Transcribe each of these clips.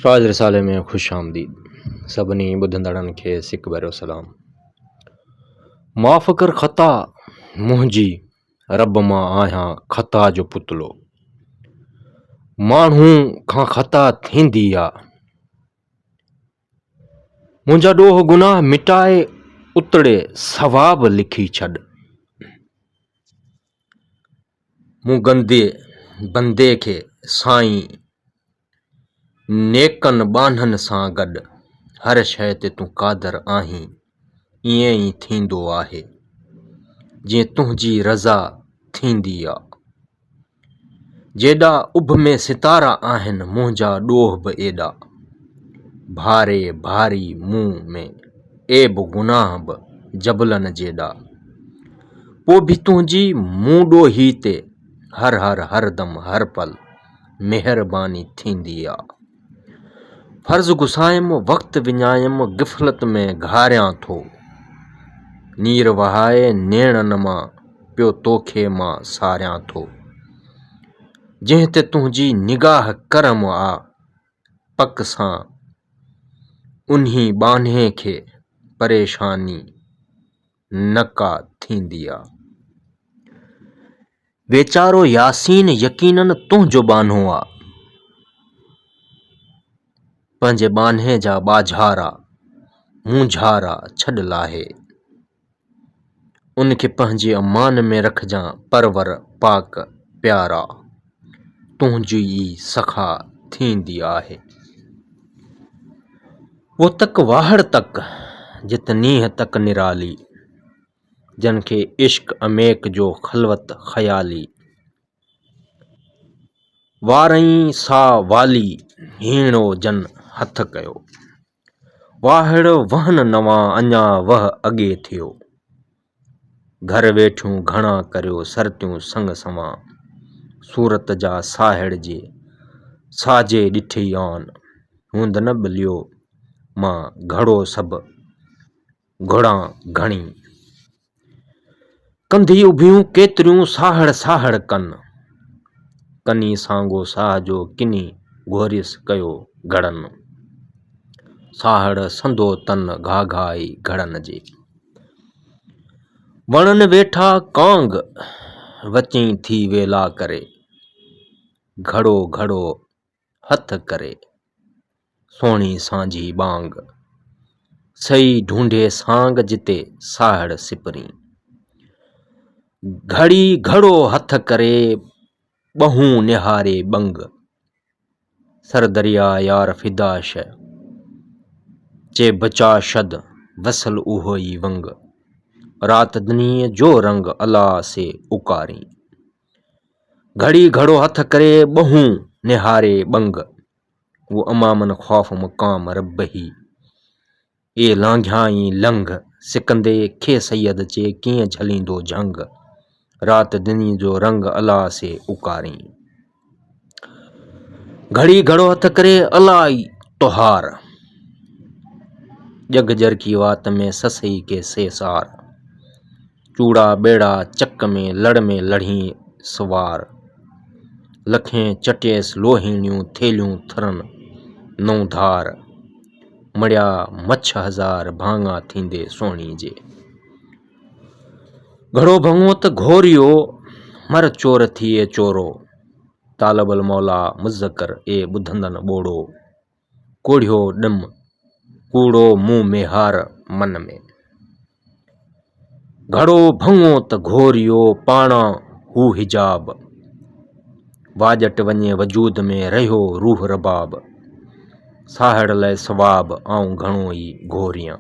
शायद रिसाले में खुश आमदीद सभिनी ॿुधंदड़नि खे सिक भरियो सलाम। माफ़ कर ख़ता मुंहिंजी, रब मां आहियां ख़ता जो पुतलो। माण्हू खां ख़ता थींदी आ, मुंहिंजा ॾोह गुनाह मिटाए उतड़े सवाब लिखी छॾ। मूं गंदे बंदे खे साईं नेकनि ॿाननि सां गॾु, हर शइ ते तूं क़ादिर आहीं, ईअं ई थींदो आहे जीअं तुंहिंजी रज़ा थींदी आ। जेॾा उभ में सितारा आहिनि मुंहिंजा ॾोह बि एॾा, भारे भारी मुंहुं में ऐब गुनाह बि जबलनि जेॾा। पोइ बि तुंहिंजी मुंहुं ॾोही ते हर हर हरदम हर पल महिरबानी थींदी आ। फर्ज़ गुसायमि वक़्तु विञायमि गिफ़लत में घारियां थो, नीर वहाए नेणनि मां पियो तोखे मां सारियां थो। जंहिं ते तुंहिंजी निगाह करम आ पक सां, उन्ही ॿान्हे खे परेशानी न का थींदी आ। वेचारो यासीन यकीनन तुंहिंजो ॿान्हो आ, पंहिंजे ॿान्हे जा ॿाझारा मूंझारा छॾ लाहे। उनखे पंहिंजे अमान में रखजां परवर पाक प्यारा, तुंहिंजी ई सखा थींदी आहे। वो तक वाहड़ तक जित नीह तक निराली, जन खे इश्क अमेक जो ख़लवत ख़याली। वारई सा वाली हीणो जन हथ कयो, वाहड़ वहन नवां अञा वह अॻे थियो। घर वेठियूं घणा करियो सरतियूं संग सवां, सूरत जा साहिड़ जे साजे ॾिठी आन। हूंद न बिलियो मां घड़ो सभु घुड़ां घणी, कंधी उभियूं केतिरियूं साहड़ साहड़ कनि। कनी सांगो साह जो किनी घोरिस कयो घड़नि, साहड़ संदो तन घाघाई घड़नि जे। वणनि वेठा कांग वचई थी वेला करे, घड़ो घड़ो हथ करे सोणी सांझी बांग। सही ढूंढे सांग जिते साहड़ सिपरी, घड़ी घड़ो हथ करे ॿहूं निहारे बंग। सर दरिया यार फिदा शह चे बचा शद वसल उहो ई वंग। रात दनीअ जो रंग अला से उकारी, घड़ी घड़ो हथ करे ॿहूं निहारे बंग। वो अमामन ख़ौफ़ मक़ाम रबही, ए लांघियाई लंघ सिकंदे खे सैयद चे कीअं झलींदो झंग। रात दनी जो रंग अला से उकारी, घड़ी घड़ो हथ करे अलाई तोहार। जग जरकी वात में ससई के सेसार, चूड़ा बेड़ा चक में लड़ में लड़ी सवार। लखें चटेस लोहीणियूं थेलियूं थरन नौ धार, मड़िया मछ हज़ार भांगा थींदे सोणी जे। घड़ो भङो त घोरियो मर चोर थिए चोरो, तालबल मौला मुज़कर ए ॿुधंदन ॿोड़ो। कोढ़ियो ॾिम कूड़ो मुंह मेहार मन में, घड़ो भङो त घोरियो पाणा हू हिजाब। वाजट वञे वजूद में रहियो रूह रबाब, साहड़ लाइ सवाब आऊं घणो ई घोरियां।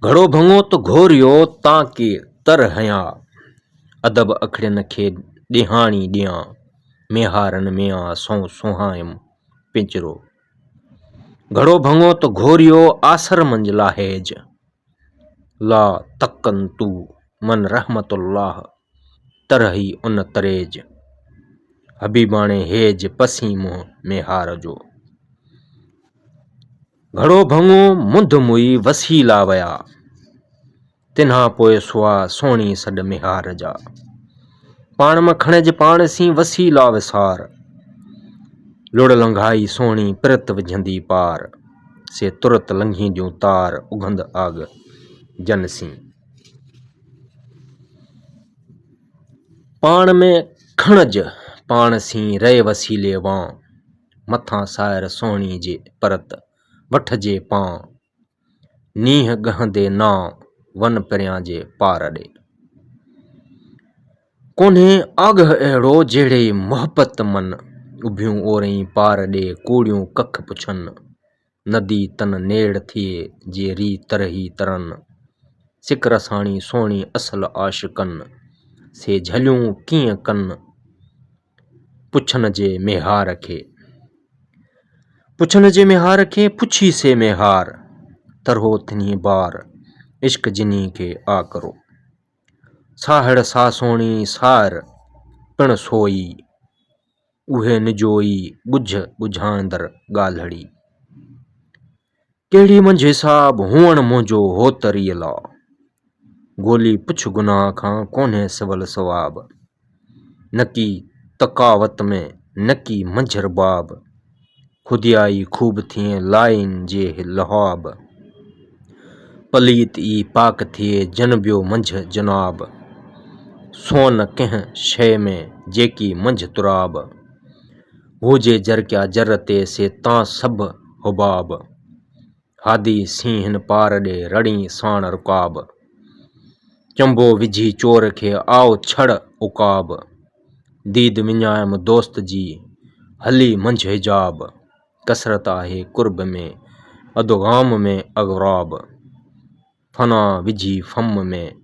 घड़ो भङो त घोरियो ताके तर हया, अदब अखड़ियन खे ॾिहाणी ॾियां। मेहारन में आ सौ सुहायम पिंजरो, घड़ो भङो त घोरियो आसर मंझ लाहेज। ला तकन तू मन रहमतुल्लाह तरही उन तरेज, हबीबाणे हेज पसी मुंह मेहार जो। घड़ो भङो मुंध मुई वसीला वया, तिन्हां पोइ सुआ सोणी सॾ मेहार जा। पाण में खणिज पाण सी वसीला विसार, लुड़ लंघाई सोहणी पिरत विझंदी पार, से तुरत लंघी ॾियूं तार उघंद आग जनसी। पाण में खणज पाण सी रहे वसीले वां, मथां सायर सोहणी जे परत वठजे पां, नींह गहंदे नां वन परियां जे पार ॾे। कोन्हे आगह अहिड़ो जहिड़े मोहबत मन, उभियूं ओरई पार ॾे कूड़ियूं कख पुछन, नदी तन नेड़ थिए जे री तरही तरन, सिक रसाणी सोहणी असल आशिकन, से झलियूं कीअं कन पुछन जे मेहार खे। पुछन जे मेहार खे पुछी से मेहार, तरहो थिनी बार इश्क जिनी खे आ करो। साहड़ सा सोहणी सार पिण सोई, उहे निजोई ॻुझ ॻुझाईंदड़ ॻाल्हड़ी। कहिड़ी मंझि हिसाब हुअण मुंहिंजो हो तरीअला, ॻोल्ही पुछ गुनाह खां कोन्हे सिवल सवाब। नकी तकावत में नकी मंझर बाब, खुदियाई खूब थिए लाइन जे लहाब। पलीत ई पाक थिए जनबियो मंझ जनाब, सोन कंहिं शइ में जेकी मंझ तुराब। हुजे जर क्या जर ते से तां सभ हुबाब, हादी सी हिन पार ॾे रड़ी साण रुकाब। चंबो विझी चोर खे आओ छड़ उकाब, दीद विञायम दोस्त जी हली मंझ हिजाब। कसरत आहे कुर्ब में अदगाम में अगराब, फना विझी फम में